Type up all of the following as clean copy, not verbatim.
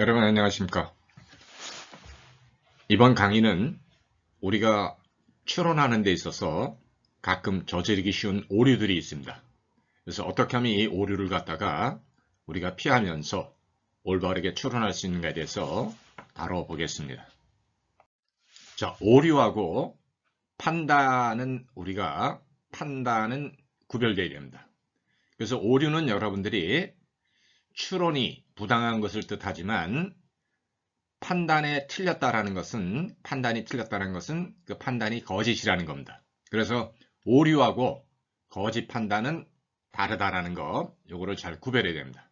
여러분 안녕하십니까? 이번 강의는 우리가 추론하는 데 있어서 가끔 저지르기 쉬운 오류들이 있습니다. 그래서 어떻게 하면 이 오류를 갖다가 우리가 피하면서 올바르게 추론할 수 있는가에 대해서 다뤄보겠습니다. 자, 오류하고 판단은 판단은 구별되어야 됩니다. 그래서 오류는 여러분들이 추론이 부당한 것을 뜻하지만 판단이 틀렸다는 것은 그 판단이 거짓이라는 겁니다. 그래서 오류하고 거짓 판단은 다르다라는 거, 요거를 잘 구별해야 됩니다.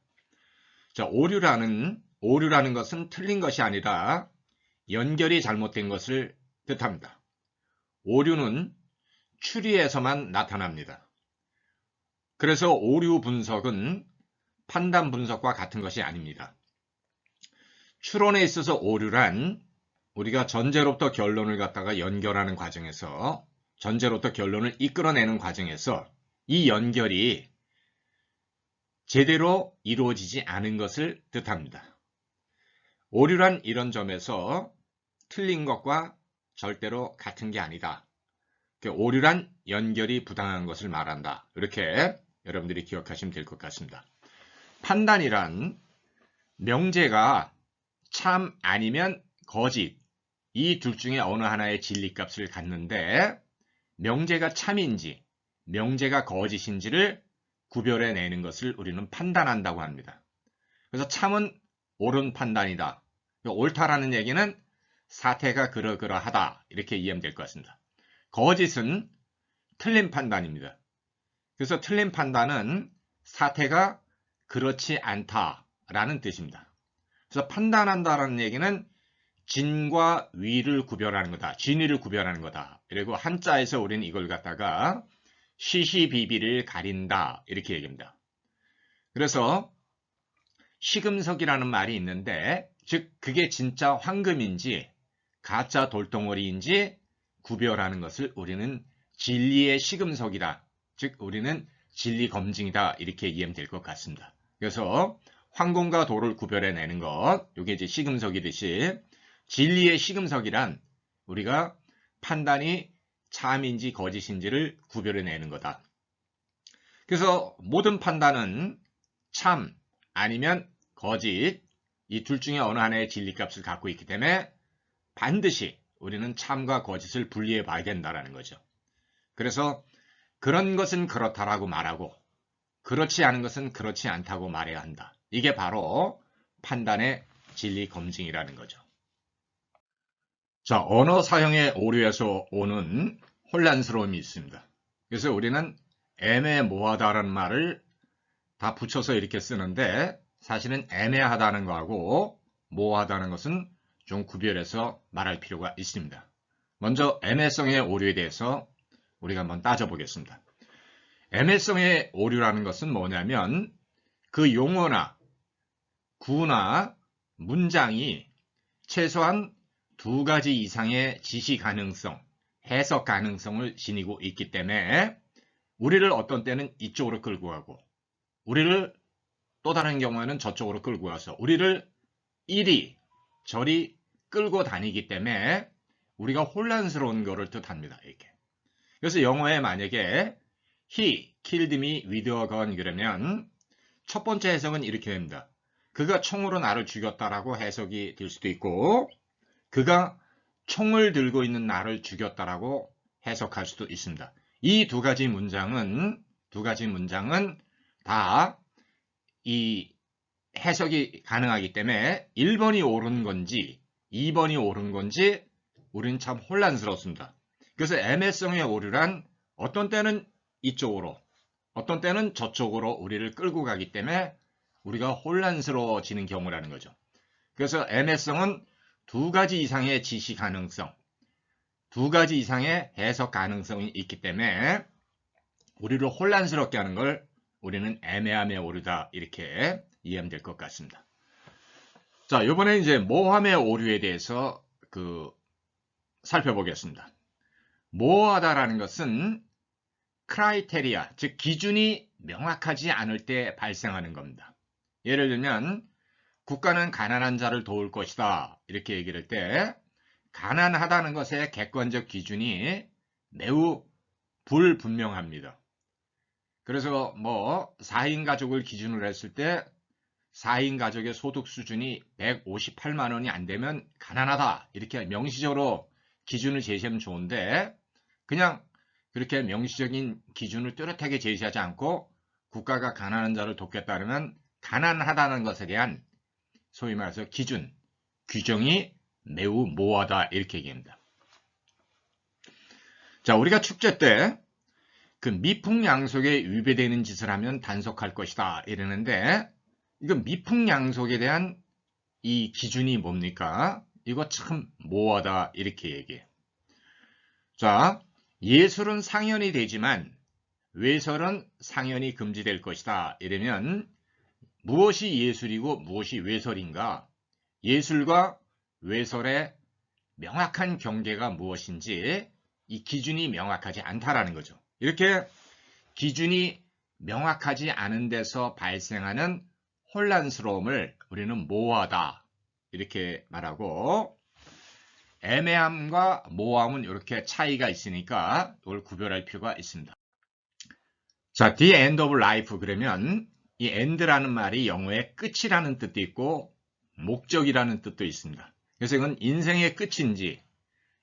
자, 오류라는 것은 틀린 것이 아니라 연결이 잘못된 것을 뜻합니다. 오류는 추리에서만 나타납니다. 그래서 오류 분석은 판단 분석과 같은 것이 아닙니다. 추론에 있어서 오류란 우리가 전제로부터 결론을 갖다가 연결하는 과정에서 전제로부터 결론을 이끌어내는 과정에서 이 연결이 제대로 이루어지지 않은 것을 뜻합니다. 오류란 이런 점에서 틀린 것과 절대로 같은 게 아니다. 오류란 연결이 부당한 것을 말한다. 이렇게 여러분들이 기억하시면 될 것 같습니다. 판단이란 명제가 참 아니면 거짓, 이 둘 중에 어느 하나의 진리값을 갖는데 명제가 참인지 명제가 거짓인지를 구별해내는 것을 우리는 판단한다고 합니다. 그래서 참은 옳은 판단이다. 옳다라는 얘기는 사태가 그러그러하다, 이렇게 이해하면 될 것 같습니다. 거짓은 틀린 판단입니다. 그래서 틀린 판단은 사태가 그렇지 않다라는 뜻입니다. 그래서 판단한다라는 얘기는 진과 위를 구별하는 거다. 진위를 구별하는 거다. 그리고 한자에서 우리는 이걸 갖다가 시시비비를 가린다, 이렇게 얘기합니다. 그래서 시금석이라는 말이 있는데, 즉 그게 진짜 황금인지 가짜 돌덩어리인지 구별하는 것을 우리는 진리의 시금석이다. 즉 우리는 진리 검증이다, 이렇게 이해하면 될 것 같습니다. 그래서 황금과 돌을 구별해내는 것, 이게 이제 시금석이듯이 진리의 시금석이란 우리가 판단이 참인지 거짓인지를 구별해내는 거다. 그래서 모든 판단은 참 아니면 거짓, 이 둘 중에 어느 하나의 진리값을 갖고 있기 때문에 반드시 우리는 참과 거짓을 분리해 봐야 된다는 거죠. 그래서 그런 것은 그렇다라고 말하고 그렇지 않은 것은 그렇지 않다고 말해야 한다. 이게 바로 판단의 진리 검증이라는 거죠. 자, 언어 사용의 오류에서 오는 혼란스러움이 있습니다. 그래서 우리는 애매모호하다라는 말을 다 붙여서 이렇게 쓰는데 사실은 애매하다는 거하고 모호하다는 것은 좀 구별해서 말할 필요가 있습니다. 먼저 애매성의 오류에 대해서 우리가 한번 따져보겠습니다. 애매성의 오류라는 것은 뭐냐면 그 용어나 구나 문장이 최소한 두 가지 이상의 지시 가능성, 해석 가능성을 지니고 있기 때문에 우리를 어떤 때는 이쪽으로 끌고 가고 우리를 또 다른 경우에는 저쪽으로 끌고 와서 우리를 이리 저리 끌고 다니기 때문에 우리가 혼란스러운 것을 뜻합니다. 이렇게. 그래서 영어에 만약에 He killed me with a gun 그러면 첫 번째 해석은 이렇게 됩니다. 그가 총으로 나를 죽였다라고 해석이 될 수도 있고 그가 총을 들고 있는 나를 죽였다라고 해석할 수도 있습니다. 이 두 가지 문장은 다 이 해석이 가능하기 때문에 1번이 옳은 건지 2번이 옳은 건지 우리는 참 혼란스럽습니다. 그래서 애매성의 오류란 어떤 때는 이쪽으로 어떤 때는 저쪽으로 우리를 끌고 가기 때문에 우리가 혼란스러워지는 경우라는 거죠. 그래서 애매성은 두 가지 이상의 지시 가능성, 두 가지 이상의 해석 가능성이 있기 때문에 우리를 혼란스럽게 하는 걸 우리는 애매함의 오류다, 이렇게 이해하면 될 것 같습니다. 자, 이번에 이제 모함의 오류에 대해서 살펴보겠습니다. 모호하다라는 것은 크라이테리아, 즉 기준이 명확하지 않을 때 발생하는 겁니다. 예를 들면 국가는 가난한 자를 도울 것이다. 이렇게 얘기를 할 때 가난하다는 것의 객관적 기준이 매우 불분명합니다. 그래서 뭐 4인 가족을 기준으로 했을 때 4인 가족의 소득 수준이 158만 원이 안 되면 가난하다. 이렇게 명시적으로 기준을 제시하면 좋은데 그냥 그렇게 명시적인 기준을 뚜렷하게 제시하지 않고 국가가 가난한 자를 돕겠다 그러면 가난하다는 것에 대한 소위 말해서 기준, 규정이 매우 모호하다 이렇게 얘기합니다. 자, 우리가 축제 때 그 미풍양속에 위배되는 짓을 하면 단속할 것이다 이러는데 이거 미풍양속에 대한 이 기준이 뭡니까? 이거 참 모호하다 이렇게 얘기해. 자, 예술은 상연이 되지만 외설은 상연이 금지될 것이다. 이러면 무엇이 예술이고 무엇이 외설인가? 예술과 외설의 명확한 경계가 무엇인지 이 기준이 명확하지 않다라는 거죠. 이렇게 기준이 명확하지 않은 데서 발생하는 혼란스러움을 우리는 모호하다 이렇게 말하고 애매함과 모호함은 이렇게 차이가 있으니까 이걸 구별할 필요가 있습니다. 자, the end of life 그러면 이 end라는 말이 영어의 끝이라는 뜻도 있고 목적이라는 뜻도 있습니다. 그래서 이건 인생의 끝인지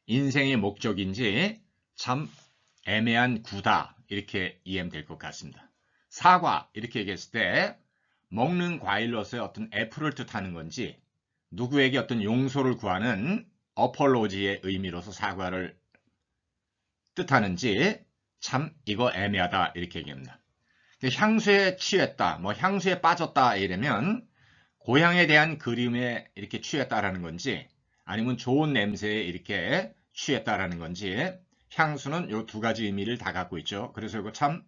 인생의 목적인지 참 애매한 구다 이렇게 이해하면 될 것 같습니다. 사과 이렇게 얘기했을 때 먹는 과일로서의 어떤 애플을 뜻하는 건지 누구에게 어떤 용서를 구하는 어폴로지의 의미로서 사과를 뜻하는지 참 이거 애매하다 이렇게 얘기합니다. 향수에 취했다, 뭐 향수에 빠졌다 이러면 고향에 대한 그리움에 이렇게 취했다라는 건지 아니면 좋은 냄새에 이렇게 취했다라는 건지 향수는 이 두 가지 의미를 다 갖고 있죠. 그래서 이거 참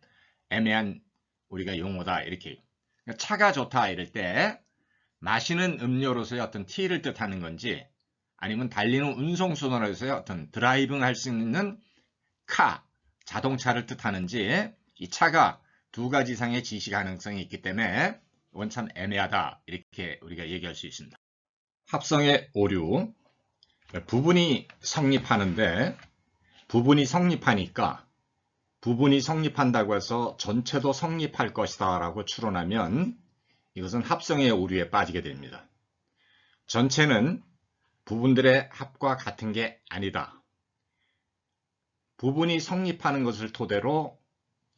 애매한 우리가 용어다 이렇게. 차가 좋다 이럴 때 마시는 음료로서의 어떤 티를 뜻하는 건지 아니면 달리는 운송수단으로서의 어떤 드라이빙 할 수 있는 카, 자동차를 뜻하는지 이 차가 두 가지 이상의 지시 가능성이 있기 때문에 이건 참 애매하다 이렇게 우리가 얘기할 수 있습니다. 합성의 오류, 부분이 성립하는데 부분이 성립하니까 부분이 성립한다고 해서 전체도 성립할 것이다 라고 추론하면 이것은 합성의 오류에 빠지게 됩니다. 전체는 부분들의 합과 같은 게 아니다. 부분이 성립하는 것을 토대로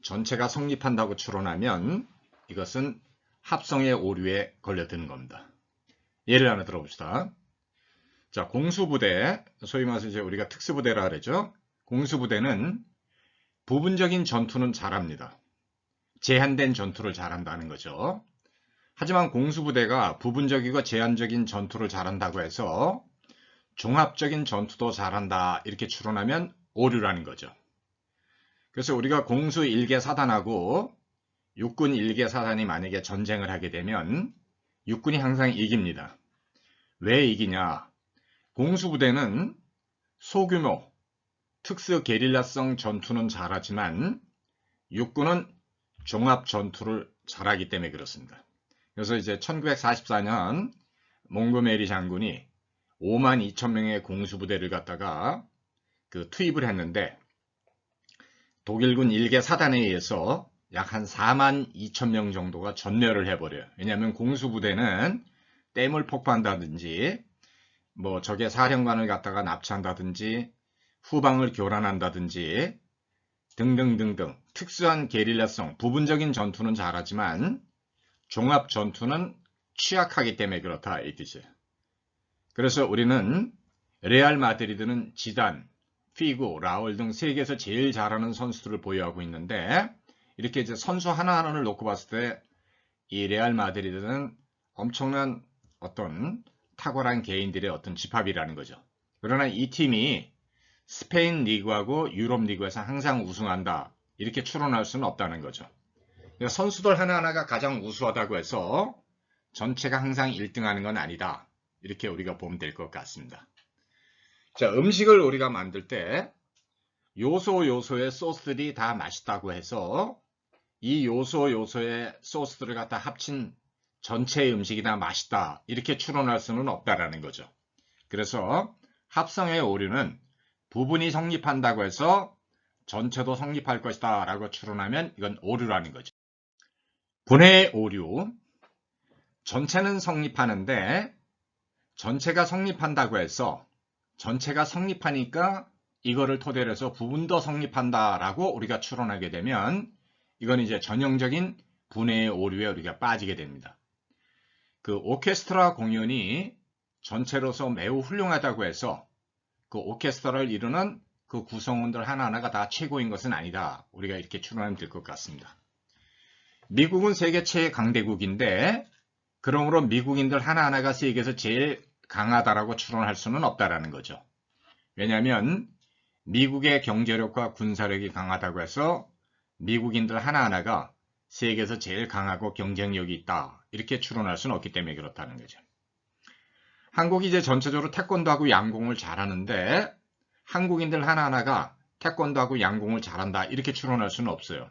전체가 성립한다고 추론하면 이것은 합성의 오류에 걸려드는 겁니다. 예를 하나 들어봅시다. 자, 공수부대, 소위 말해서 이제 우리가 특수부대라 그러죠. 공수부대는 부분적인 전투는 잘합니다. 제한된 전투를 잘한다는 거죠. 하지만 공수부대가 부분적이고 제한적인 전투를 잘한다고 해서 종합적인 전투도 잘한다 이렇게 추론하면 오류라는 거죠. 그래서 우리가 공수 1개 사단하고 육군 1개 사단이 만약에 전쟁을 하게 되면 육군이 항상 이깁니다. 왜 이기냐? 공수부대는 소규모, 특수 게릴라성 전투는 잘하지만 육군은 종합 전투를 잘하기 때문에 그렇습니다. 그래서 이제 1944년 몽고메리 장군이 52,000명의 공수부대를 갖다가 투입을 했는데 독일군 1개 사단에 의해서 약 한 42,000명 정도가 전멸을 해버려요. 왜냐하면 공수부대는 댐을 폭파한다든지 뭐 적의 사령관을 갖다가 납치한다든지 후방을 교란한다든지 등등등등 특수한 게릴라성, 부분적인 전투는 잘하지만 종합 전투는 취약하기 때문에 그렇다 이 뜻이에요. 그래서 우리는 레알 마드리드는 지단, 피고, 라울 등 세계에서 제일 잘하는 선수들을 보유하고 있는데 이렇게 이제 선수 하나하나를 놓고 봤을 때 이 레알 마드리드는 엄청난 어떤 탁월한 개인들의 어떤 집합이라는 거죠. 그러나 이 팀이 스페인 리그하고 유럽 리그에서 항상 우승한다 이렇게 추론할 수는 없다는 거죠. 그러니까 선수들 하나하나가 가장 우수하다고 해서 전체가 항상 1등하는 건 아니다. 이렇게 우리가 보면 될 것 같습니다. 자, 음식을 우리가 만들 때 요소의 소스들이 다 맛있다고 해서 이 요소의 소스들을 갖다 합친 전체 음식이 다 맛있다 이렇게 추론할 수는 없다라는 거죠. 그래서 합성의 오류는 부분이 성립한다고 해서 전체도 성립할 것이다 라고 추론하면 이건 오류라는 거죠. 분해의 오류, 전체는 성립하는데 전체가 성립한다고 해서 전체가 성립하니까 이거를 토대로 해서 부분도 성립한다 라고 우리가 추론하게 되면 이건 이제 전형적인 분해의 오류에 우리가 빠지게 됩니다. 그 오케스트라 공연이 전체로서 매우 훌륭하다고 해서 그 오케스트라를 이루는 그 구성원들 하나하나가 다 최고인 것은 아니다. 우리가 이렇게 추론하면 될 것 같습니다. 미국은 세계 최강대국인데 그러므로 미국인들 하나하나가 세계에서 제일 강하다라고 추론할 수는 없다라는 거죠. 왜냐하면 미국의 경제력과 군사력이 강하다고 해서 미국인들 하나하나가 세계에서 제일 강하고 경쟁력이 있다. 이렇게 추론할 수는 없기 때문에 그렇다는 거죠. 한국이 이제 전체적으로 태권도하고 양궁을 잘하는데 한국인들 하나하나가 태권도하고 양궁을 잘한다. 이렇게 추론할 수는 없어요.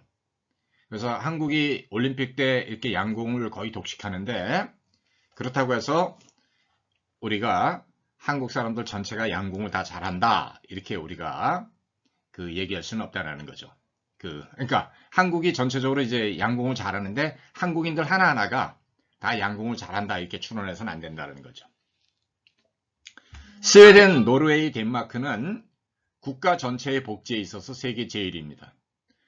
그래서 한국이 올림픽 때 이렇게 양궁을 거의 독식하는데 그렇다고 해서 우리가 한국 사람들 전체가 양궁을 다 잘한다. 이렇게 우리가 얘기할 수는 없다라는 거죠. 그러니까 한국이 전체적으로 이제 양궁을 잘하는데 한국인들 하나하나가 다 양궁을 잘한다. 이렇게 추론해서는 안 된다는 거죠. 스웨덴, 노르웨이, 덴마크는 국가 전체의 복지에 있어서 세계 제일입니다.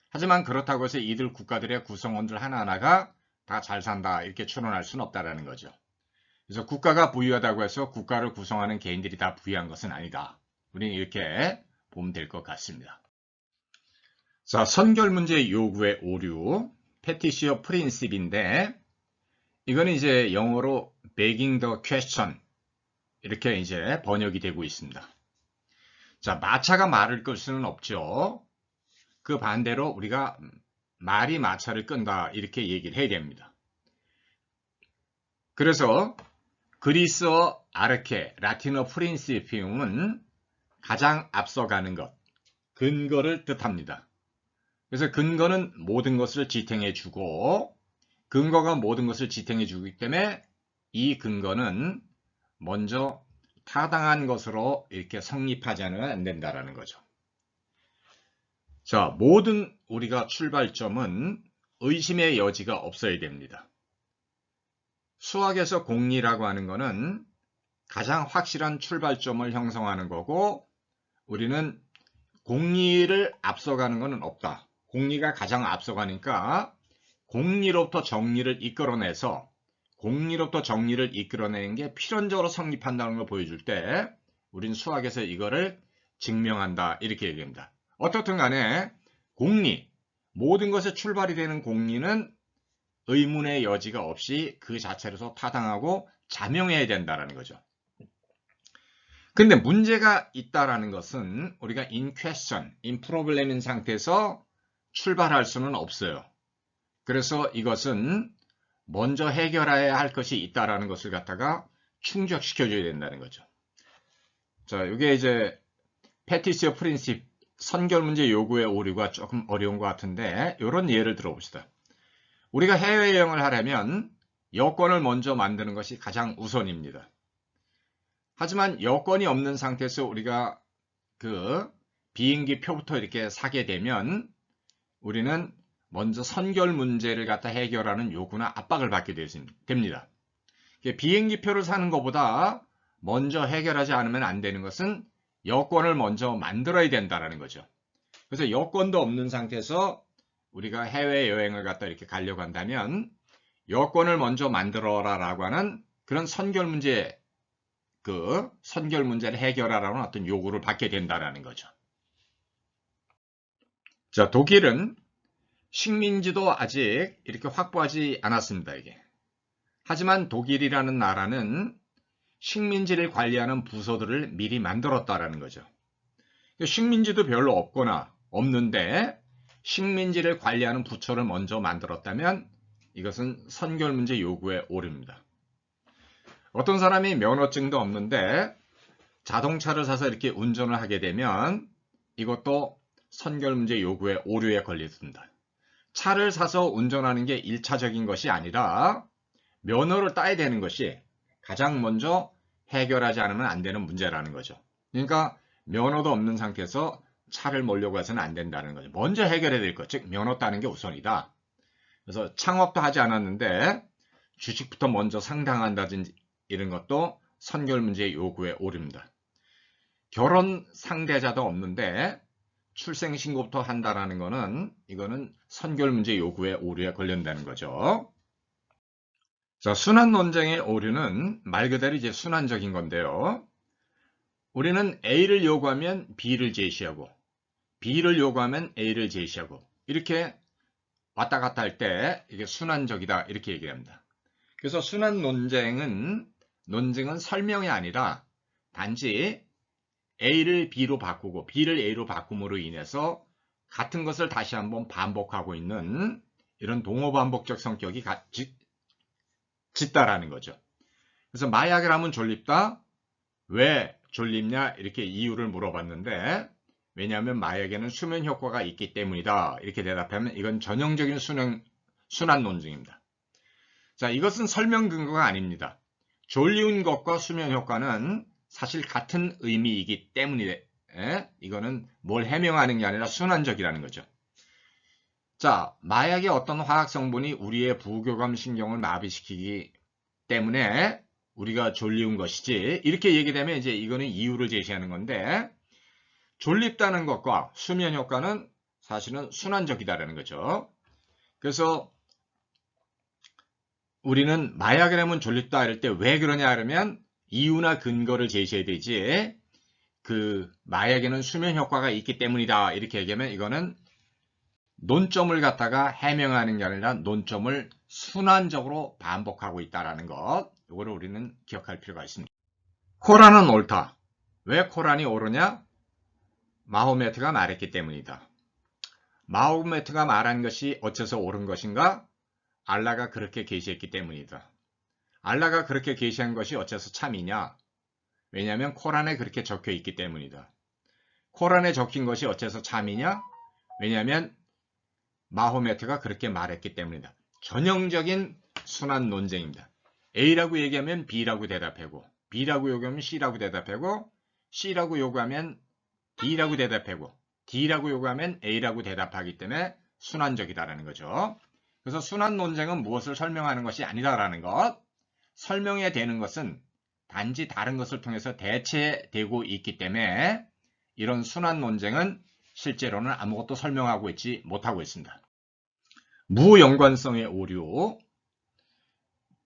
하지만 그렇다고 해서 이들 국가들의 구성원들 하나하나가 다 잘 산다. 이렇게 추론할 수는 없다라는 거죠. 그래서 국가가 부유하다고 해서 국가를 구성하는 개인들이 다 부유한 것은 아니다. 우리는 이렇게 보면 될 것 같습니다. 자, 선결문제 요구의 오류, petition princip인데 이거는 이제 영어로 begging the question 이렇게 이제 번역이 되고 있습니다. 자, 마차가 말을 끌 수는 없죠. 그 반대로 우리가 말이 마차를 끈다 이렇게 얘기를 해야 됩니다. 그래서 그리스어 아르케, 라틴어 프린시피움은 가장 앞서가는 것, 근거를 뜻합니다. 그래서 근거는 모든 것을 지탱해 주고 근거가 모든 것을 지탱해 주기 때문에 이 근거는 먼저 타당한 것으로 이렇게 성립하지 않으면 안 된다라는 거죠. 자, 모든 우리가 출발점은 의심의 여지가 없어야 됩니다. 수학에서 공리라고 하는 것은 가장 확실한 출발점을 형성하는 거고 우리는 공리를 앞서가는 것은 없다. 공리가 가장 앞서가니까 공리로부터 정리를 이끌어내서 공리로부터 정리를 이끌어내는 게 필연적으로 성립한다는 걸 보여줄 때 우린 수학에서 이거를 증명한다 이렇게 얘기합니다. 어떻든 간에 공리, 모든 것의 출발이 되는 공리는 의문의 여지가 없이 그 자체로서 타당하고 자명해야 된다는 거죠. 근데 문제가 있다라는 것은 우리가 in question, in problem인 상태에서 출발할 수는 없어요. 그래서 이것은 먼저 해결해야 할 것이 있다라는 것을 갖다가 충족시켜줘야 된다는 거죠. 자, 이게 이제 petition principle, 선결문제 요구의 오류가 조금 어려운 것 같은데 이런 예를 들어봅시다. 우리가 해외여행을 하려면 여권을 먼저 만드는 것이 가장 우선입니다. 하지만 여권이 없는 상태에서 우리가 그 비행기 표부터 이렇게 사게 되면 우리는 먼저 선결 문제를 갖다 해결하는 요구나 압박을 받게 됩니다. 비행기 표를 사는 것보다 먼저 해결하지 않으면 안 되는 것은 여권을 먼저 만들어야 된다는 거죠. 그래서 여권도 없는 상태에서 우리가 해외여행을 갖다 이렇게 가려고 한다면 여권을 먼저 만들어라 라고 하는 그런 선결 문제를 해결하라는 어떤 요구를 받게 된다는 거죠. 자, 독일은 식민지도 아직 이렇게 확보하지 않았습니다, 이게. 하지만 독일이라는 나라는 식민지를 관리하는 부서들을 미리 만들었다라는 거죠. 식민지도 별로 없는데 식민지를 관리하는 부처를 먼저 만들었다면 이것은 선결문제 요구에 오릅니다. 어떤 사람이 면허증도 없는데 자동차를 사서 이렇게 운전을 하게 되면 이것도 선결문제 요구의 오류에 걸립니다. 차를 사서 운전하는 게 1차적인 것이 아니라 면허를 따야 되는 것이 가장 먼저 해결하지 않으면 안 되는 문제라는 거죠. 그러니까 면허도 없는 상태에서 차를 몰려고 해서는 안 된다는 거죠. 먼저 해결해야 될 것, 즉 면허 따는 게 우선이다. 그래서 창업도 하지 않았는데 주식부터 먼저 상당한다든지 이런 것도 선결 문제의 요구에 오릅니다. 결혼 상대자도 없는데 출생신고부터 한다라는 거는 이거는 선결 문제 요구의 오류에 걸린다는 거죠. 자, 순환 논쟁의 오류는 말 그대로 이제 순환적인 건데요. 우리는 A를 요구하면 B를 제시하고 B를 요구하면 A를 제시하고 이렇게 왔다 갔다 할 때 이게 순환적이다 이렇게 얘기합니다. 그래서 순환 논쟁은 설명이 아니라 단지 A를 B로 바꾸고 B를 A로 바꿈으로 인해서 같은 것을 다시 한번 반복하고 있는 이런 동호반복적 성격이 짙다라는 거죠. 그래서 마약을 하면 졸립다. 왜 졸립냐 이렇게 이유를 물어봤는데 왜냐하면 마약에는 수면 효과가 있기 때문이다 이렇게 대답하면 이건 전형적인 순환 논증입니다. 자, 이것은 설명 근거가 아닙니다. 졸리운 것과 수면 효과는 사실 같은 의미이기 때문에 이거는 뭘 해명하는 게 아니라 순환적이라는 거죠. 자, 마약의 어떤 화학 성분이 우리의 부교감 신경을 마비시키기 때문에 우리가 졸리운 것이지 이렇게 얘기되면 이제 이거는 이유를 제시하는 건데 졸립다는 것과 수면 효과는 사실은 순환적이다라는 거죠. 그래서 우리는 마약을 하면 졸립다 이럴 때 왜 그러냐 그러면 이유나 근거를 제시해야 되지 그 마약에는 수면 효과가 있기 때문이다 이렇게 얘기하면 이거는 논점을 갖다가 해명하는 게 아니라 논점을 순환적으로 반복하고 있다는 것 이거를 우리는 기억할 필요가 있습니다. 코란은 옳다. 왜 코란이 옳으냐? 마호메트가 말했기 때문이다. 마호메트가 말한 것이 어째서 옳은 것인가? 알라가 그렇게 계시했기 때문이다. 알라가 그렇게 계시한 것이 어째서 참이냐? 왜냐하면 코란에 그렇게 적혀 있기 때문이다. 코란에 적힌 것이 어째서 참이냐? 왜냐하면 마호메트가 그렇게 말했기 때문이다. 전형적인 순환 논쟁입니다. A라고 얘기하면 B라고 대답하고 B라고 요구하면 C라고 대답하고 C라고 요구하면 D라고 대답하고 D라고 요구하면 A라고 대답하기 때문에 순환적이다라는 거죠. 그래서 순환 논쟁은 무엇을 설명하는 것이 아니다라는 것. 설명해야 되는 것은 단지 다른 것을 통해서 대체되고 있기 때문에 이런 순환 논쟁은 실제로는 아무것도 설명하고 있지 못하고 있습니다. 무연관성의 오류.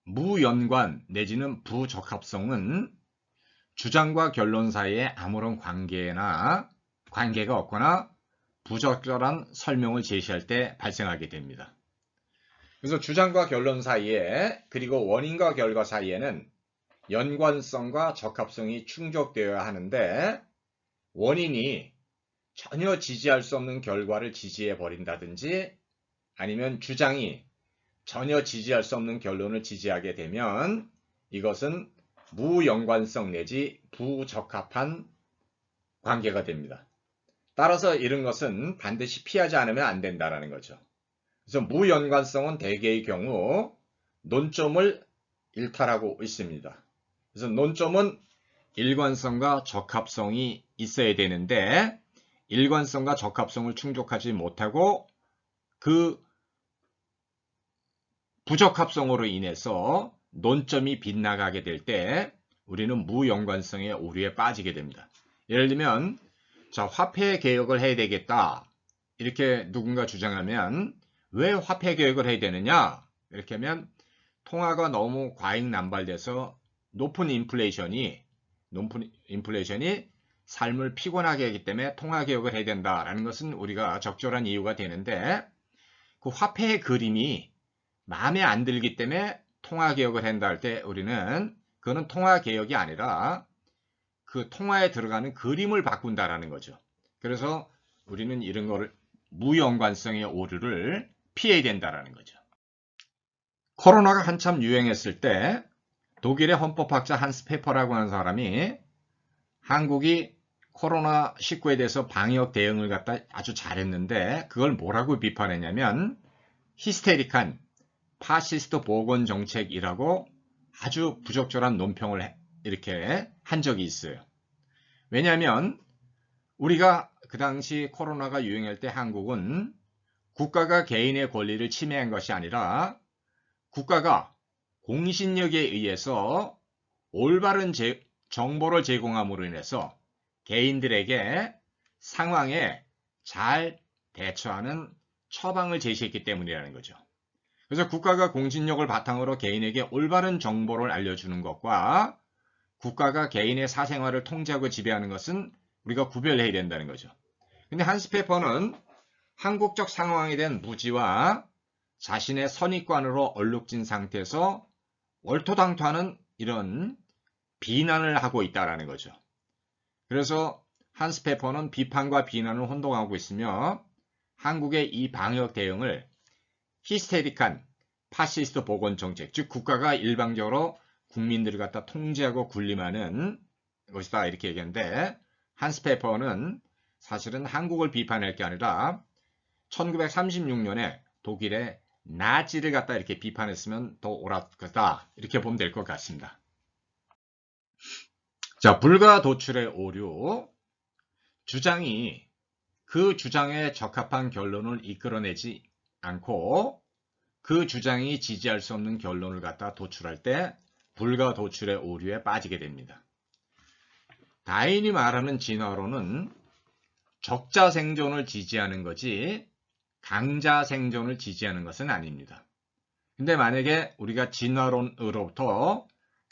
무연관 내지는 부적합성은 주장과 결론 사이에 아무런 관계가 없거나 부적절한 설명을 제시할 때 발생하게 됩니다. 그래서 주장과 결론 사이에 그리고 원인과 결과 사이에는 연관성과 적합성이 충족되어야 하는데 원인이 전혀 지지할 수 없는 결과를 지지해 버린다든지 아니면 주장이 전혀 지지할 수 없는 결론을 지지하게 되면 이것은 무연관성 내지 부적합한 관계가 됩니다. 따라서 이런 것은 반드시 피하지 않으면 안 된다는 거죠. 그래서 무연관성은 대개의 경우 논점을 일탈하고 있습니다. 그래서 논점은 일관성과 적합성이 있어야 되는데 일관성과 적합성을 충족하지 못하고 그 부적합성으로 인해서 논점이 빗나가게 될 때 우리는 무연관성의 오류에 빠지게 됩니다. 예를 들면 자, 화폐 개혁을 해야 되겠다 이렇게 누군가 주장하면 왜 화폐 개혁을 해야 되느냐 이렇게 하면 통화가 너무 과잉 남발돼서 높은 인플레이션이 삶을 피곤하게 하기 때문에 통화 개혁을 해야 된다라는 것은 우리가 적절한 이유가 되는데 그 화폐의 그림이 마음에 안 들기 때문에 통화 개혁을 한다 할 때 우리는 그거는 통화 개혁이 아니라 그 통화에 들어가는 그림을 바꾼다라는 거죠. 그래서 우리는 이런 거를 무연관성의 오류를 피해야 된다라는 거죠. 코로나가 한참 유행했을 때 독일의 헌법학자 한스 페퍼라고 하는 사람이 한국이 코로나19에 대해서 방역 대응을 갖다 아주 잘했는데 그걸 뭐라고 비판했냐면 히스테릭한 파시스트 보건 정책이라고 아주 부적절한 논평을 이렇게 한 적이 있어요. 왜냐하면 우리가 그 당시 코로나가 유행할 때 한국은 국가가 개인의 권리를 침해한 것이 아니라 국가가 공신력에 의해서 올바른 정보를 제공함으로 인해서 개인들에게 상황에 잘 대처하는 처방을 제시했기 때문이라는 거죠. 그래서 국가가 공신력을 바탕으로 개인에게 올바른 정보를 알려주는 것과 국가가 개인의 사생활을 통제하고 지배하는 것은 우리가 구별해야 된다는 거죠. 근데 한스 페퍼는 한국적 상황에 대한 무지와 자신의 선입관으로 얼룩진 상태에서 얼토당토하는 이런 비난을 하고 있다는 거죠. 그래서 한스 페퍼는 비판과 비난을 혼동하고 있으며 한국의 이 방역 대응을 히스테릭한 파시스트 보건 정책, 즉 국가가 일방적으로 국민들을 갖다 통제하고 군림하는 것이다 이렇게 얘기하는데, 한스 페퍼는 사실은 한국을 비판할 게 아니라 1936년에 독일의 나치를 갖다 이렇게 비판했으면 더 옳았다 이렇게 보면 될 것 같습니다. 자, 불가 도출의 오류. 주장이 그 주장에 적합한 결론을 이끌어내지 않고 그 주장이 지지할 수 없는 결론을 갖다 도출할 때 불가 도출의 오류에 빠지게 됩니다. 다윈이 말하는 진화론은 적자 생존을 지지하는 거지 강자 생존을 지지하는 것은 아닙니다. 근데 만약에 우리가 진화론으로부터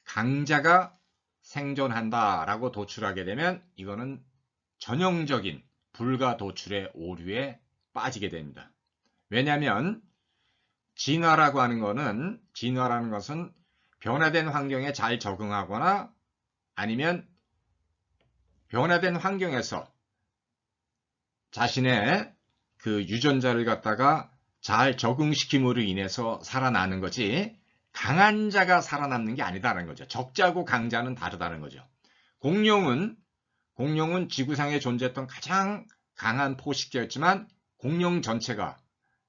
강자가 생존한다라고 도출하게 되면 이거는 전형적인 불가 도출의 오류에 빠지게 됩니다. 왜냐하면 진화라는 것은 변화된 환경에 잘 적응하거나 아니면 변화된 환경에서 자신의 그 유전자를 갖다가 잘 적응시킴으로 인해서 살아나는 거지 강한 자가 살아남는 게 아니다라는 거죠. 적자고 강자는 다르다는 거죠. 공룡은 지구상에 존재했던 가장 강한 포식자였지만 공룡 전체가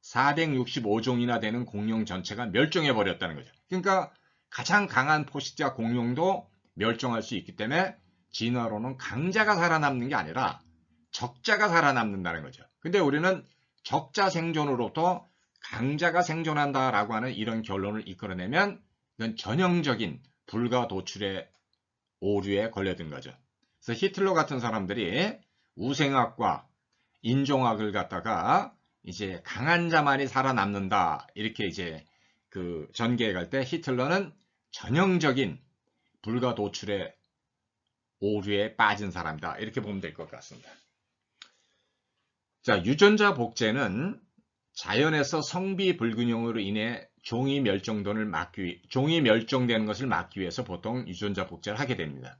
465종이나 되는 공룡 전체가 멸종해 버렸다는 거죠. 그러니까 가장 강한 포식자 공룡도 멸종할 수 있기 때문에 진화론은 강자가 살아남는 게 아니라 적자가 살아남는다는 거죠. 근데 우리는 적자 생존으로부터 강자가 생존한다라고 하는 이런 결론을 이끌어내면 이건 전형적인 불가 도출의 오류에 걸려든 거죠. 그래서 히틀러 같은 사람들이 우생학과 인종학을 갖다가 이제 강한 자만이 살아남는다 이렇게 이제 그 전개해 갈 때 히틀러는 전형적인 불가 도출의 오류에 빠진 사람이다 이렇게 보면 될 것 같습니다. 자, 유전자 복제는 자연에서 성비 불균형으로 인해 종이 멸종되는 것을 막기 위해서 보통 유전자 복제를 하게 됩니다.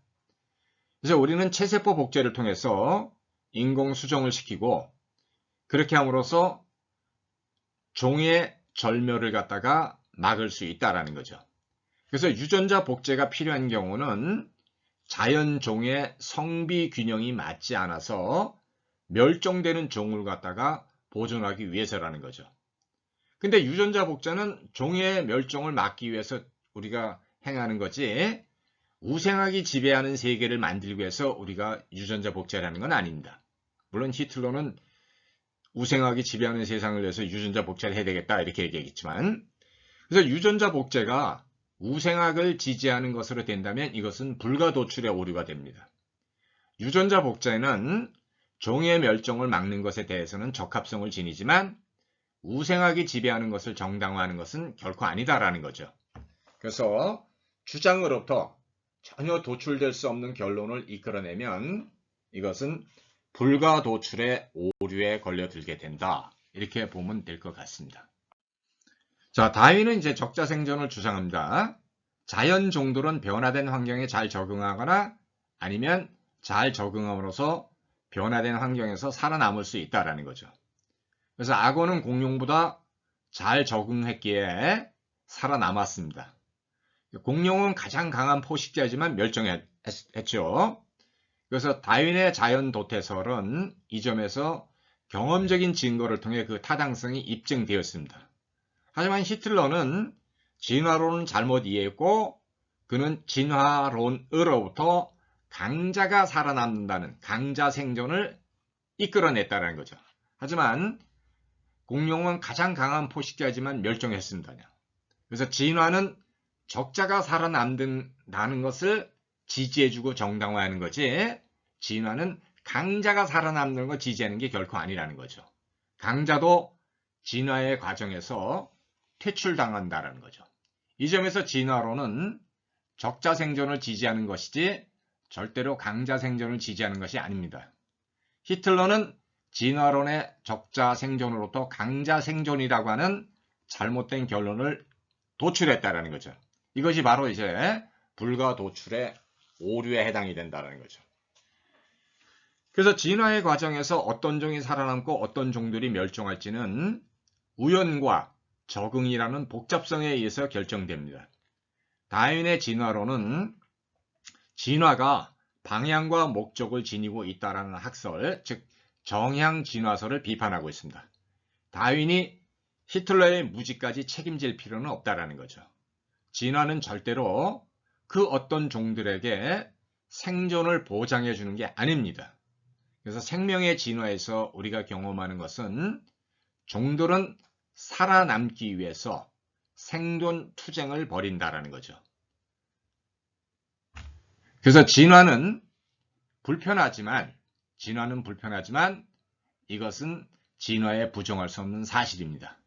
그래서 우리는 체세포 복제를 통해서 인공 수정을 시키고 그렇게 함으로써 종의 절멸을 갖다가 막을 수 있다라는 거죠. 그래서 유전자 복제가 필요한 경우는 자연 종의 성비 균형이 맞지 않아서 멸종되는 종을 갖다가 보존하기 위해서라는 거죠. 근데 유전자 복제는 종의 멸종을 막기 위해서 우리가 행하는 거지 우생학이 지배하는 세계를 만들기 위해서 우리가 유전자 복제를 하는 건 아닙니다. 물론 히틀러는 우생학이 지배하는 세상을 위해서 유전자 복제를 해야 되겠다 이렇게 얘기했지만, 그래서 유전자 복제가 우생학을 지지하는 것으로 된다면 이것은 불가 도출의 오류가 됩니다. 유전자 복제는 종의 멸종을 막는 것에 대해서는 적합성을 지니지만 우생학이 지배하는 것을 정당화하는 것은 결코 아니다라는 거죠. 그래서 주장으로부터 전혀 도출될 수 없는 결론을 이끌어내면 이것은 불가 도출의 오류에 걸려들게 된다. 이렇게 보면 될 것 같습니다. 자, 다윈은 이제 적자 생존을 주장합니다. 자연 종들은 변화된 환경에 잘 적응하거나 아니면 잘 적응함으로써 변화된 환경에서 살아남을 수 있다라는 거죠. 그래서 악어는 공룡보다 잘 적응했기에 살아남았습니다. 공룡은 가장 강한 포식자지만 멸종했죠. 그래서 다윈의 자연 도태설은 이 점에서 경험적인 증거를 통해 그 타당성이 입증되었습니다. 하지만 히틀러는 진화론은 잘못 이해했고 그는 진화론으로부터 강자가 살아남는다는 강자 생존을 이끌어냈다는 거죠. 하지만 공룡은 가장 강한 포식자이지만 멸종했습니다. 그래서 진화는 적자가 살아남는다는 것을 지지해주고 정당화하는 거지, 진화는 강자가 살아남는 걸 지지하는 게 결코 아니라는 거죠. 강자도 진화의 과정에서 퇴출당한다는 거죠. 이 점에서 진화론은 적자 생존을 지지하는 것이지 절대로 강자 생존을 지지하는 것이 아닙니다. 히틀러는 진화론의 적자 생존으로부터 강자 생존이라고 하는 잘못된 결론을 도출했다는 거죠. 이것이 바로 이제 불가 도출의 오류에 해당이 된다는 거죠. 그래서 진화의 과정에서 어떤 종이 살아남고 어떤 종들이 멸종할지는 우연과 적응이라는 복잡성에 의해서 결정됩니다. 다윈의 진화론은 진화가 방향과 목적을 지니고 있다는 학설, 즉 정향 진화설을 비판하고 있습니다. 다윈이 히틀러의 무지까지 책임질 필요는 없다라는 거죠. 진화는 절대로 그 어떤 종들에게 생존을 보장해 주는 게 아닙니다. 그래서 생명의 진화에서 우리가 경험하는 것은 종들은 살아남기 위해서 생존 투쟁을 벌인다라는 거죠. 그래서 진화는 불편하지만 이것은 진화에 부정할 수 없는 사실입니다.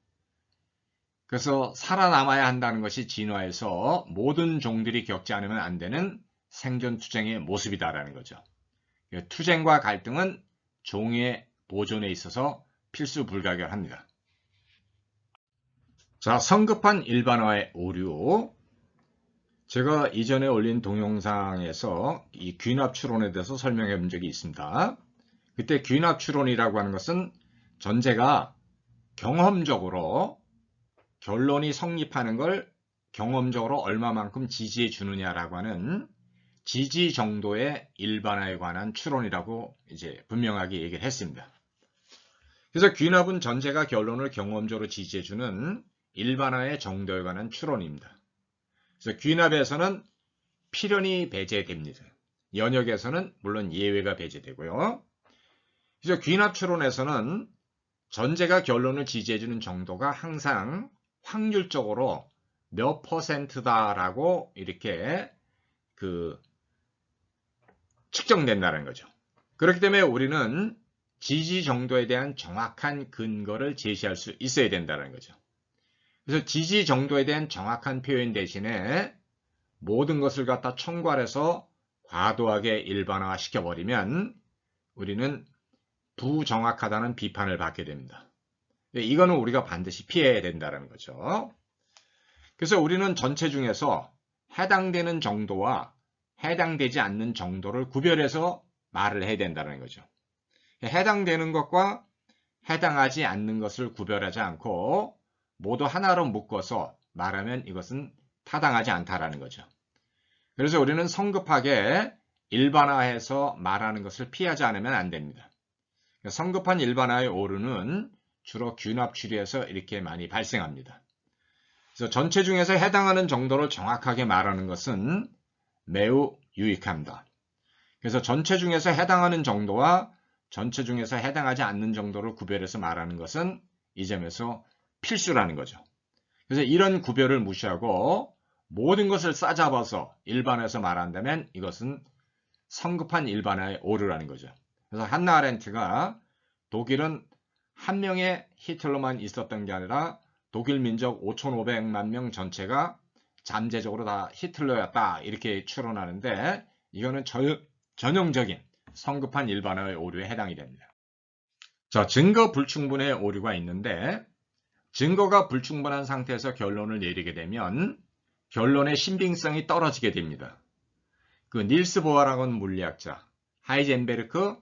그래서 살아남아야 한다는 것이 진화에서 모든 종들이 겪지 않으면 안 되는 생존 투쟁의 모습이다라는 거죠. 투쟁과 갈등은 종의 보존에 있어서 필수 불가결합니다. 자, 성급한 일반화의 오류. 제가 이전에 올린 동영상에서 이 귀납 추론에 대해서 설명해 본 적이 있습니다. 그때 귀납 추론이라고 하는 것은 전제가 경험적으로 결론이 성립하는 걸 경험적으로 얼마만큼 지지해 주느냐라고 하는 지지 정도의 일반화에 관한 추론이라고 이제 분명하게 얘기를 했습니다. 그래서 귀납은 전제가 결론을 경험적으로 지지해 주는 일반화의 정도에 관한 추론입니다. 그래서 귀납에서는 필연이 배제됩니다. 연역에서는 물론 예외가 배제되고요. 그래서 귀납 추론에서는 전제가 결론을 지지해주는 정도가 항상 확률적으로 몇 %다라고 이렇게 측정된다는 거죠. 그렇기 때문에 우리는 지지 정도에 대한 정확한 근거를 제시할 수 있어야 된다는 거죠. 그래서 지지 정도에 대한 정확한 표현 대신에 모든 것을 갖다 총괄해서 과도하게 일반화 시켜버리면 우리는 부정확하다는 비판을 받게 됩니다. 이거는 우리가 반드시 피해야 된다는 거죠. 그래서 우리는 전체 중에서 해당되는 정도와 해당되지 않는 정도를 구별해서 말을 해야 된다는 거죠. 해당되는 것과 해당하지 않는 것을 구별하지 않고 모두 하나로 묶어서 말하면 이것은 타당하지 않다라는 거죠. 그래서 우리는 성급하게 일반화해서 말하는 것을 피하지 않으면 안 됩니다. 성급한 일반화의 오류는 주로 귀납 추리에서 이렇게 많이 발생합니다. 그래서 전체 중에서 해당하는 정도를 정확하게 말하는 것은 매우 유익합니다. 그래서 전체 중에서 해당하는 정도와 전체 중에서 해당하지 않는 정도를 구별해서 말하는 것은 이 점에서 필수라는 거죠. 그래서 이런 구별을 무시하고 모든 것을 싸잡아서 일반화해서 말한다면 이것은 성급한 일반화의 오류라는 거죠. 그래서 한나 아렌트가 독일은 한 명의 히틀러만 있었던 게 아니라 독일 민족 5,500만 명 전체가 잠재적으로 다 히틀러였다 이렇게 추론하는데 이거는 전형적인 성급한 일반화의 오류에 해당이 됩니다. 자, 증거 불충분의 오류가 있는데 증거가 불충분한 상태에서 결론을 내리게 되면 결론의 신빙성이 떨어지게 됩니다. 닐스 보어라고 하는 물리학자, 하이젠베르크,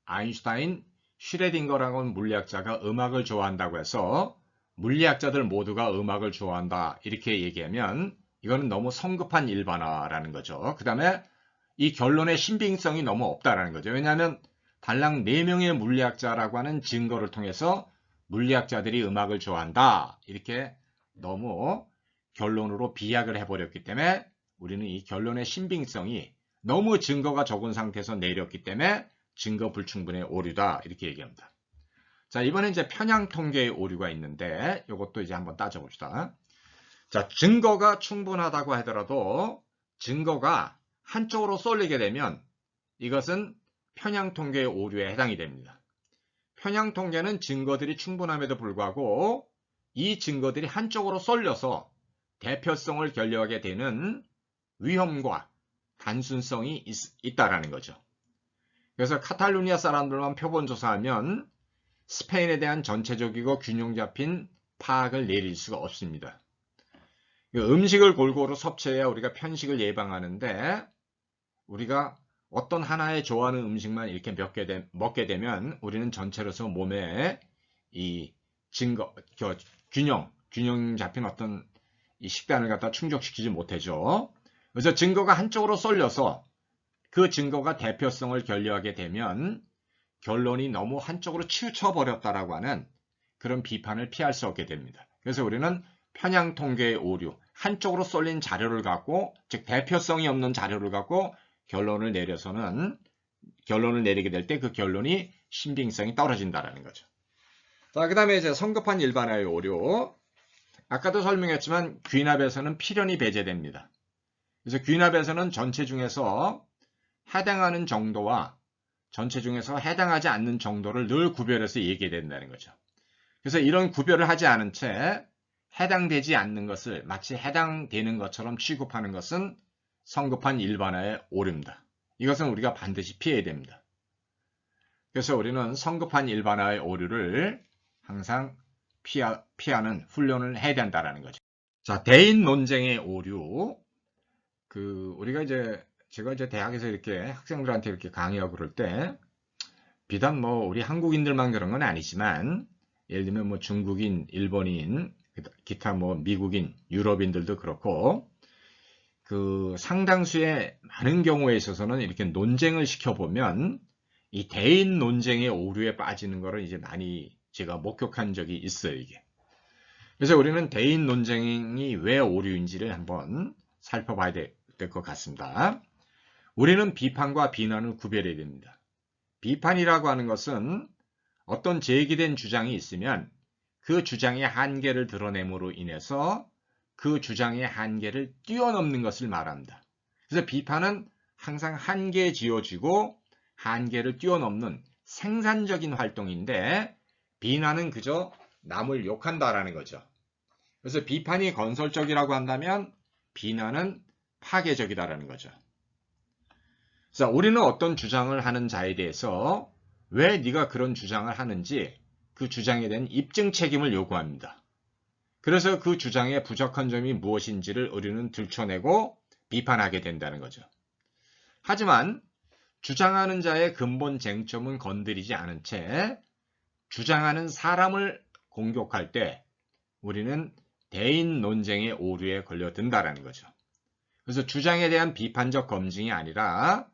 아인슈타인, 슈레딩거라고 하는 물리학자가 음악을 좋아한다고 해서 물리학자들 모두가 음악을 좋아한다 이렇게 얘기하면 이거는 너무 성급한 일반화라는 거죠. 그 다음에 이 결론의 신빙성이 너무 없다라는 거죠. 왜냐하면 달랑 4명의 물리학자라고 하는 증거를 통해서 물리학자들이 음악을 좋아한다 이렇게 너무 결론으로 비약을 해버렸기 때문에 우리는 이 결론의 신빙성이 너무 증거가 적은 상태에서 내렸기 때문에 증거 불충분의 오류다 이렇게 얘기합니다. 자, 이번에 이제 편향 통계의 오류가 있는데 이것도 이제 한번 따져봅시다. 자, 증거가 충분하다고 하더라도 증거가 한쪽으로 쏠리게 되면 이것은 편향 통계의 오류에 해당이 됩니다. 편향 통계는 증거들이 충분함에도 불구하고 이 증거들이 한쪽으로 쏠려서 대표성을 결여하게 되는 위험과 단순성이 있다라는 거죠. 그래서 카탈루니아 사람들만 표본 조사하면 스페인에 대한 전체적이고 균형 잡힌 파악을 내릴 수가 없습니다. 음식을 골고루 섭취해야 우리가 편식을 예방하는데 우리가 어떤 하나의 좋아하는 음식만 이렇게 먹게 되면 우리는 전체로서 몸에 이 균형 잡힌 어떤 이 식단을 갖다 충족시키지 못하죠. 그래서 증거가 한쪽으로 쏠려서 그 증거가 대표성을 결여하게 되면 결론이 너무 한쪽으로 치우쳐 버렸다라고 하는 그런 비판을 피할 수 없게 됩니다. 그래서 우리는 편향 통계의 오류, 한쪽으로 쏠린 자료를 갖고, 즉 대표성이 없는 자료를 갖고 결론을 내리게 될 때 그 결론이 신빙성이 떨어진다라는 거죠. 자, 그 다음에 이제 성급한 일반화의 오류. 아까도 설명했지만 귀납에서는 필연이 배제됩니다. 그래서 귀납에서는 전체 중에서 해당하는 정도와 전체 중에서 해당하지 않는 정도를 늘 구별해서 얘기해야 된다는 거죠. 그래서 이런 구별을 하지 않은 채 해당되지 않는 것을 마치 해당되는 것처럼 취급하는 것은 성급한 일반화의 오류입니다. 이것은 우리가 반드시 피해야 됩니다. 그래서 우리는 성급한 일반화의 오류를 항상 피하는 훈련을 해야 된다는 거죠. 자, 대인 논쟁의 오류. 제가 이제 대학에서 이렇게 학생들한테 이렇게 강의하고 그럴 때, 비단 뭐 우리 한국인들만 그런 건 아니지만, 예를 들면 뭐 중국인, 일본인, 기타 뭐 미국인, 유럽인들도 그렇고, 상당수의 많은 경우에 있어서는 이렇게 논쟁을 시켜보면, 이 대인 논쟁의 오류에 빠지는 거를 이제 많이 제가 목격한 적이 있어요, 이게. 그래서 우리는 대인 논쟁이 왜 오류인지를 한번 살펴봐야 될 것 같습니다. 우리는 비판과 비난을 구별해야 됩니다. 비판이라고 하는 것은 어떤 제기된 주장이 있으면 그 주장의 한계를 드러냄으로 인해서 그 주장의 한계를 뛰어넘는 것을 말합니다. 그래서 비판은 항상 한계에 지어지고 한계를 뛰어넘는 생산적인 활동인데 비난은 그저 남을 욕한다라는 거죠. 그래서 비판이 건설적이라고 한다면 비난은 파괴적이다라는 거죠. 자, 우리는 어떤 주장을 하는 자에 대해서 왜 네가 그런 주장을 하는지 그 주장에 대한 입증 책임을 요구합니다. 그래서 그 주장의 부족한 점이 무엇인지를 우리는 들춰내고 비판하게 된다는 거죠. 하지만 주장하는 자의 근본 쟁점은 건드리지 않은 채 주장하는 사람을 공격할 때 우리는 대인 논쟁의 오류에 걸려든다는 거죠. 그래서 주장에 대한 비판적 검증이 아니라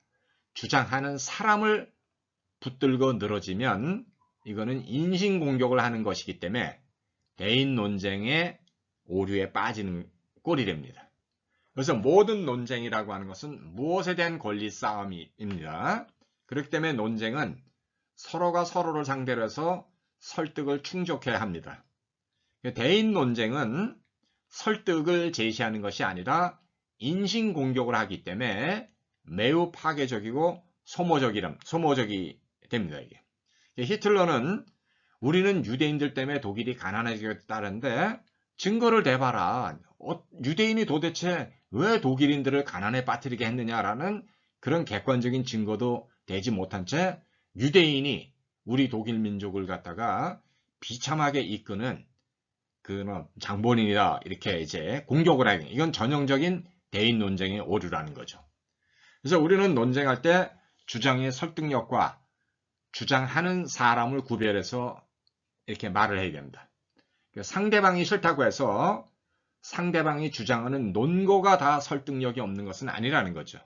주장하는 사람을 붙들고 늘어지면 이거는 인신공격을 하는 것이기 때문에 대인 논쟁의 오류에 빠지는 꼴이 됩니다. 그래서 모든 논쟁이라고 하는 것은 무엇에 대한 권리 싸움입니다. 그렇기 때문에 논쟁은 서로가 서로를 상대로 해서 설득을 충족해야 합니다. 대인 논쟁은 설득을 제시하는 것이 아니라 인신공격을 하기 때문에 매우 파괴적이고 소모적이 됩니다. 이게. 히틀러는 우리는 유대인들 때문에 독일이 가난해졌다는데 증거를 대봐라. 유대인이 도대체 왜 독일인들을 가난에 빠뜨리게 했느냐라는 그런 객관적인 증거도 되지 못한 채 유대인이 우리 독일 민족을 갖다가 비참하게 이끄는 그런 장본인이다 이렇게 이제 공격을 하게. 이건 전형적인 대인 논쟁의 오류라는 거죠. 그래서 우리는 논쟁할 때 주장의 설득력과 주장하는 사람을 구별해서 이렇게 말을 해야 됩니다. 상대방이 싫다고 해서 상대방이 주장하는 논거가 다 설득력이 없는 것은 아니라는 거죠.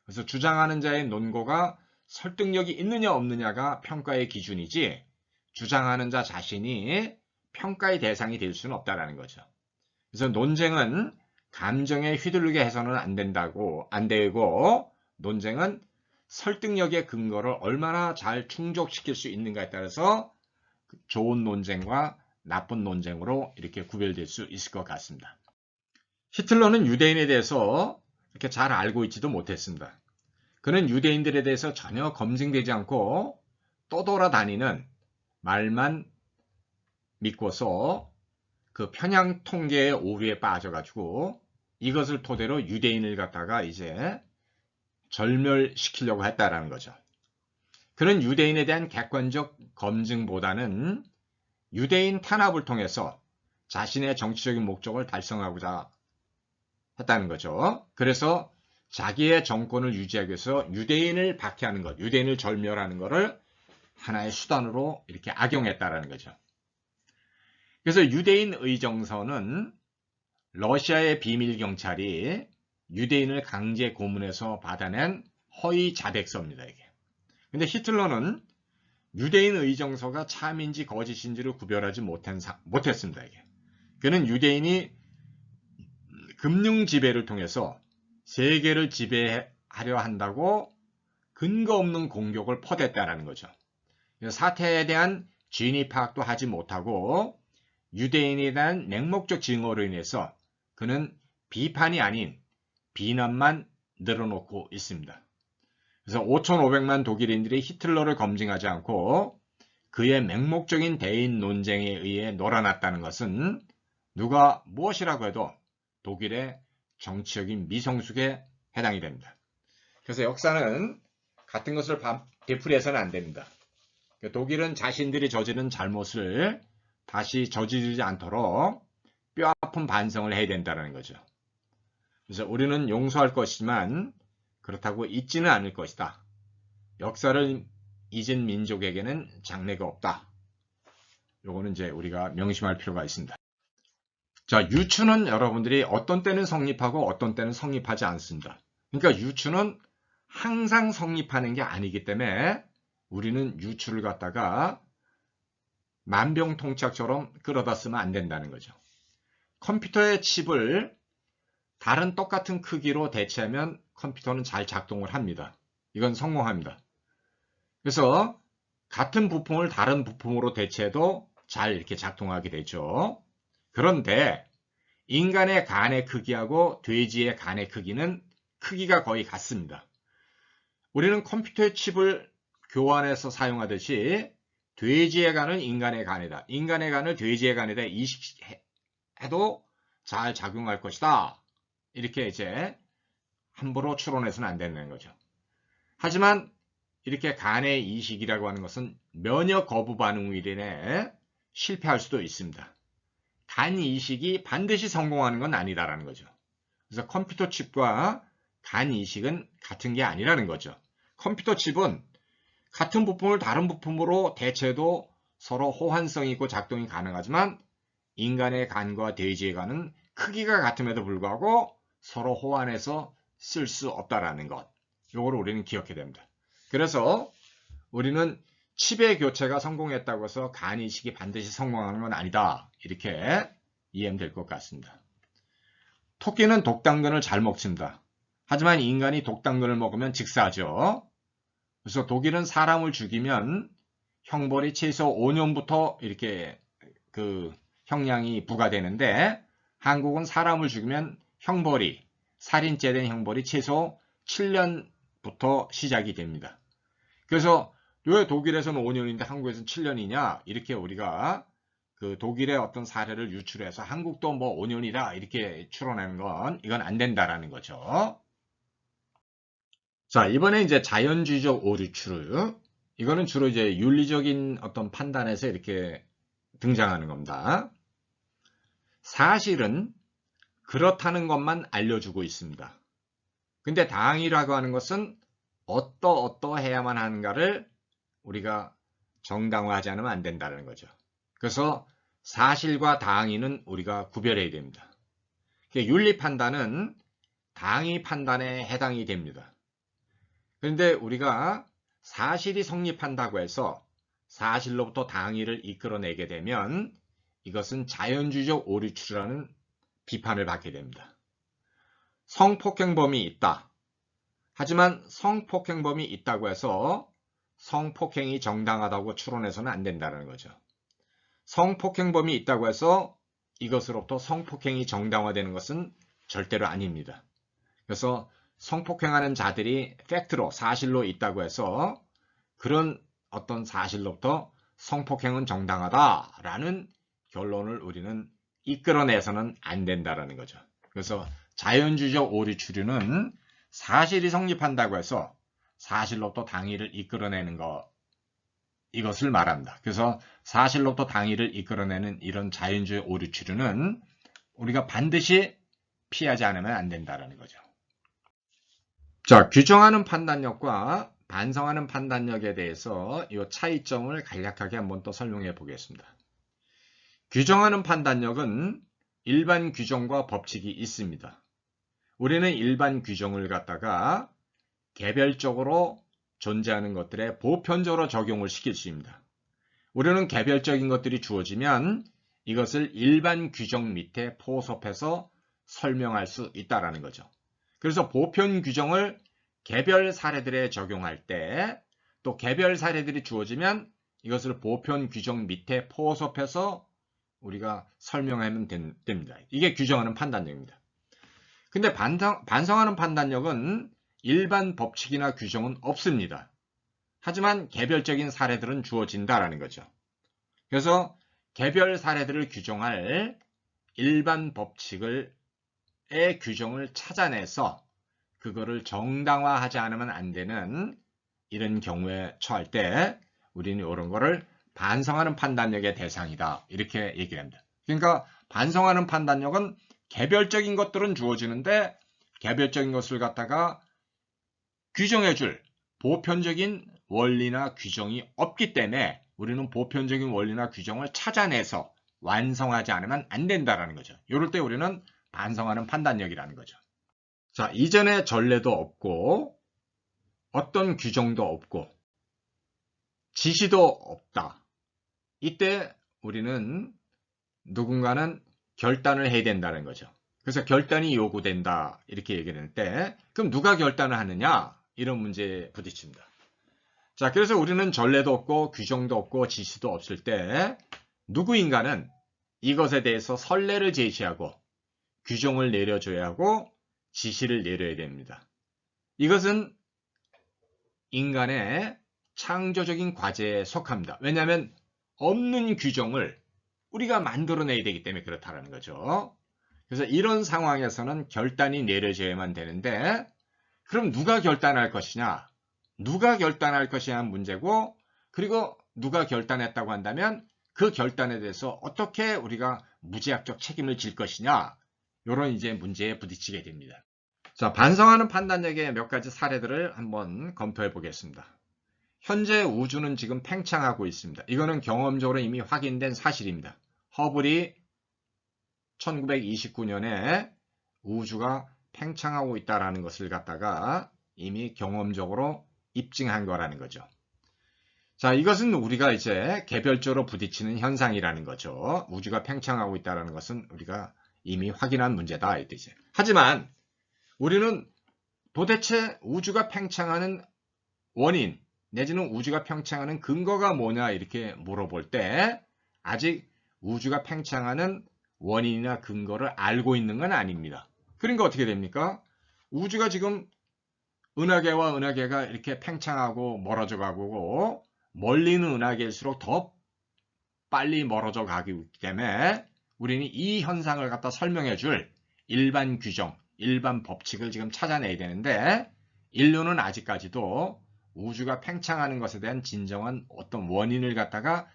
그래서 주장하는 자의 논거가 설득력이 있느냐 없느냐가 평가의 기준이지 주장하는 자 자신이 평가의 대상이 될 수는 없다는 거죠. 그래서 논쟁은 감정에 휘둘리게 해서는 안 되고, 논쟁은 설득력의 근거를 얼마나 잘 충족시킬 수 있는가에 따라서 좋은 논쟁과 나쁜 논쟁으로 이렇게 구별될 수 있을 것 같습니다. 히틀러는 유대인에 대해서 이렇게 잘 알고 있지도 못했습니다. 그는 유대인들에 대해서 전혀 검증되지 않고 떠돌아다니는 말만 믿고서 그 편향 통계의 오류에 빠져가지고 이것을 토대로 유대인을 갖다가 이제 절멸시키려고 했다라는 거죠. 그는 유대인에 대한 객관적 검증보다는 유대인 탄압을 통해서 자신의 정치적인 목적을 달성하고자 했다는 거죠. 그래서 자기의 정권을 유지하기 위해서 유대인을 박해하는 것, 유대인을 절멸하는 것을 하나의 수단으로 이렇게 악용했다라는 거죠. 그래서 유대인 의정서는 러시아의 비밀 경찰이 유대인을 강제 고문해서 받아낸 허위 자백서입니다. 이게. 근데 히틀러는 유대인 의정서가 참인지 거짓인지를 구별하지 못했습니다. 이게. 그는 유대인이 금융 지배를 통해서 세계를 지배하려 한다고 근거 없는 공격을 퍼댔다는 거죠. 사태에 대한 진위 파악도 하지 못하고 유대인에 대한 맹목적 증오로 인해서 그는 비판이 아닌 비난만 늘어놓고 있습니다. 그래서 5,500만 독일인들이 히틀러를 검증하지 않고 그의 맹목적인 대인 논쟁에 의해 놀아났다는 것은 누가 무엇이라고 해도 독일의 정치적인 미성숙에 해당이 됩니다. 그래서 역사는 같은 것을 되풀이해서는 안 됩니다. 독일은 자신들이 저지른 잘못을 다시 저지르지 않도록 뼈아픈 반성을 해야 된다는 거죠. 그래서 우리는 용서할 것이지만 그렇다고 잊지는 않을 것이다. 역사를 잊은 민족에게는 장래가 없다. 요거는 이제 우리가 명심할 필요가 있습니다. 자, 유추는 여러분들이 어떤 때는 성립하고 어떤 때는 성립하지 않습니다. 그러니까 유추는 항상 성립하는 게 아니기 때문에 우리는 유추를 갖다가 만병통치약처럼 끌어다 쓰면 안 된다는 거죠. 컴퓨터의 칩을 다른 똑같은 크기로 대체하면 컴퓨터는 잘 작동을 합니다. 이건 성공합니다. 그래서 같은 부품을 다른 부품으로 대체해도 잘 이렇게 작동하게 되죠. 그런데 인간의 간의 크기하고 돼지의 간의 크기는 크기가 거의 같습니다. 우리는 컴퓨터의 칩을 교환해서 사용하듯이 돼지의 간은 인간의 간이다. 인간의 간을 돼지의 간에다 이식해도 잘 작용할 것이다. 이렇게 이제 함부로 추론해서는 안 된다는 거죠. 하지만 이렇게 간의 이식이라고 하는 것은 면역 거부 반응으로 인해 실패할 수도 있습니다. 간 이식이 반드시 성공하는 건 아니다라는 거죠. 그래서 컴퓨터 칩과 간 이식은 같은 게 아니라는 거죠. 컴퓨터 칩은 같은 부품을 다른 부품으로 대체해도 서로 호환성이 있고 작동이 가능하지만 인간의 간과 돼지의 간은 크기가 같음에도 불구하고 서로 호환해서 쓸 수 없다라는 것. 이거를 우리는 기억해야 됩니다. 그래서 우리는 칩의 교체가 성공했다고 해서 간 이식이 반드시 성공하는 건 아니다. 이렇게 이해하면 될 것 같습니다. 토끼는 독당근을 잘 먹습니다. 하지만 인간이 독당근을 먹으면 직사하죠. 그래서 독일은 사람을 죽이면 형벌이 최소 5년부터 이렇게 그 형량이 부과되는데 한국은 사람을 죽이면 형벌이 살인죄 된 형벌이 최소 7년부터 시작이 됩니다. 그래서 왜 독일에서는 5년인데 한국에서는 7년이냐 이렇게 우리가 그 독일의 어떤 사례를 유출해서 한국도 뭐 5년이다 이렇게 추론하는 건 이건 안 된다라는 거죠. 자, 이번에 이제 자연주의적 오류추르. 이거는 주로 이제 윤리적인 어떤 판단에서 이렇게 등장하는 겁니다. 사실은 그렇다는 것만 알려주고 있습니다. 근데 당이라고 하는 것은 어떠해야만 하는가를 우리가 정당화하지 않으면 안 된다는 거죠. 그래서 사실과 당위는 우리가 구별해야 됩니다. 윤리 판단은 당위 판단에 해당이 됩니다. 그런데 우리가 사실이 성립한다고 해서 사실로부터 당위를 이끌어내게 되면 이것은 자연주의적 오류추라는 비판을 받게 됩니다. 성폭행범이 있다. 하지만 성폭행범이 있다고 해서 성폭행이 정당하다고 추론해서는 안 된다는 거죠. 성폭행범이 있다고 해서 이것으로부터 성폭행이 정당화되는 것은 절대로 아닙니다. 그래서 성폭행하는 자들이 팩트로 사실로 있다고 해서 그런 어떤 사실로부터 성폭행은 정당하다라는 결론을 우리는 이끌어내서는 안 된다라는 거죠. 그래서 자연주의적 오류 추리는 사실이 성립한다고 해서 사실로부터 당위를 이끌어내는 이것을 말합니다. 그래서 사실로부터 당위를 이끌어내는 이런 자연주의 오류 추리는 우리가 반드시 피하지 않으면 안 된다라는 거죠. 자, 규정하는 판단력과 반성하는 판단력에 대해서 이 차이점을 간략하게 한번 또 설명해 보겠습니다. 규정하는 판단력은 일반 규정과 법칙이 있습니다. 우리는 일반 규정을 갖다가 개별적으로 존재하는 것들에 보편적으로 적용을 시킬 수 있습니다. 우리는 개별적인 것들이 주어지면 이것을 일반 규정 밑에 포섭해서 설명할 수 있다는 거죠. 그래서 보편 규정을 개별 사례들에 적용할 때 또 개별 사례들이 주어지면 이것을 보편 규정 밑에 포섭해서 우리가 설명하면 됩니다. 이게 규정하는 판단력입니다. 근데 반성하는 판단력은 일반 법칙이나 규정은 없습니다. 하지만 개별적인 사례들은 주어진다라는 거죠. 그래서 개별 사례들을 규정할 일반 법칙의 규정을 찾아내서 그거를 정당화하지 않으면 안 되는 이런 경우에 처할 때 우리는 이런 거를 반성하는 판단력의 대상이다. 이렇게 얘기를 합니다. 그러니까 반성하는 판단력은 개별적인 것들은 주어지는데 개별적인 것을 갖다가 규정해줄 보편적인 원리나 규정이 없기 때문에 우리는 보편적인 원리나 규정을 찾아내서 완성하지 않으면 안 된다는 거죠. 이럴 때 우리는 반성하는 판단력이라는 거죠. 자, 이전에 전례도 없고 어떤 규정도 없고 지시도 없다. 이때 우리는 누군가는 결단을 해야 된다는 거죠. 그래서 결단이 요구된다 이렇게 얘기를 할 때 그럼 누가 결단을 하느냐 이런 문제에 부딪힙니다. 자, 그래서 우리는 전례도 없고 규정도 없고 지시도 없을 때 누구인가는 이것에 대해서 선례를 제시하고 규정을 내려줘야 하고 지시를 내려야 됩니다. 이것은 인간의 창조적인 과제에 속합니다. 왜냐하면 없는 규정을 우리가 만들어내야 되기 때문에 그렇다는 거죠. 그래서 이런 상황에서는 결단이 내려져야만 되는데 그럼 누가 결단할 것이냐? 누가 결단할 것이냐는 문제고 그리고 누가 결단했다고 한다면 그 결단에 대해서 어떻게 우리가 무제약적 책임을 질 것이냐? 이런 이제 문제에 부딪히게 됩니다. 자, 반성하는 판단력의 몇 가지 사례들을 한번 검토해 보겠습니다. 현재 우주는 지금 팽창하고 있습니다. 이거는 경험적으로 이미 확인된 사실입니다. 허블이 1929년에 우주가 팽창하고 있다는 것을 갖다가 이미 경험적으로 입증한 거라는 거죠. 자, 이것은 우리가 이제 개별적으로 부딪히는 현상이라는 거죠. 우주가 팽창하고 있다는 것은 우리가 이미 확인한 문제다. 이 뜻이에요. 하지만 우리는 도대체 우주가 팽창하는 원인 내지는 우주가 팽창하는 근거가 뭐냐 이렇게 물어볼 때 아직 우주가 팽창하는 원인이나 근거를 알고 있는 건 아닙니다. 그러니까 어떻게 됩니까? 우주가 지금 은하계와 은하계가 이렇게 팽창하고 멀어져 가고 멀리 있는 은하계일수록 더 빨리 멀어져 가기 때문에 우리는 이 현상을 갖다 설명해 줄 일반 규정, 일반 법칙을 지금 찾아내야 되는데 인류는 아직까지도 우주가 팽창하는 것에 대한 진정한 어떤 원인을 갖다가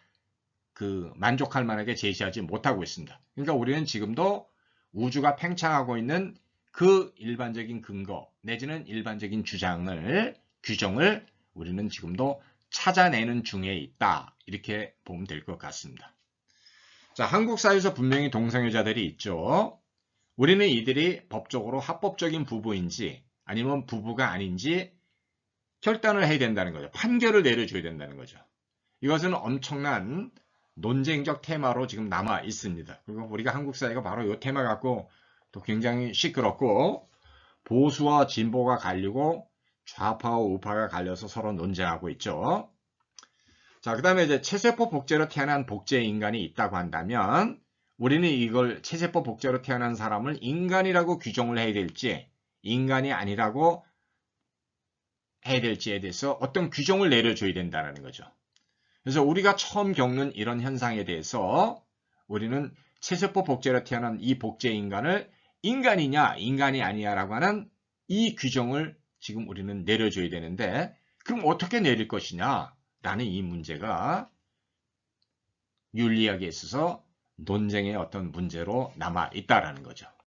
만족할 만하게 제시하지 못하고 있습니다. 그러니까 우리는 지금도 우주가 팽창하고 있는 그 일반적인 근거 내지는 일반적인 규정을 우리는 지금도 찾아내는 중에 있다. 이렇게 보면 될 것 같습니다. 자, 한국 사회에서 분명히 동성애자들이 있죠. 우리는 이들이 법적으로 합법적인 부부인지 아니면 부부가 아닌지 결단을 해야 된다는 거죠. 판결을 내려줘야 된다는 거죠. 이것은 엄청난 논쟁적 테마로 지금 남아 있습니다. 그리고 우리가 한국 사회가 바로 이 테마 갖고 또 굉장히 시끄럽고 보수와 진보가 갈리고 좌파와 우파가 갈려서 서로 논쟁하고 있죠. 자, 그 다음에 이제 체세포 복제로 태어난 복제 인간이 있다고 한다면 우리는 이걸 체세포 복제로 태어난 사람을 인간이라고 규정을 해야 될지 인간이 아니라고 해야 될지에 대해서 어떤 규정을 내려줘야 된다는 거죠. 그래서 우리가 처음 겪는 이런 현상에 대해서 우리는 체세포 복제로 태어난 이 복제 인간을 인간이냐 인간이 아니냐라고 하는 이 규정을 지금 우리는 내려줘야 되는데 그럼 어떻게 내릴 것이냐 라는 이 문제가 윤리학에 있어서 논쟁의 어떤 문제로 남아 있다라는 거죠.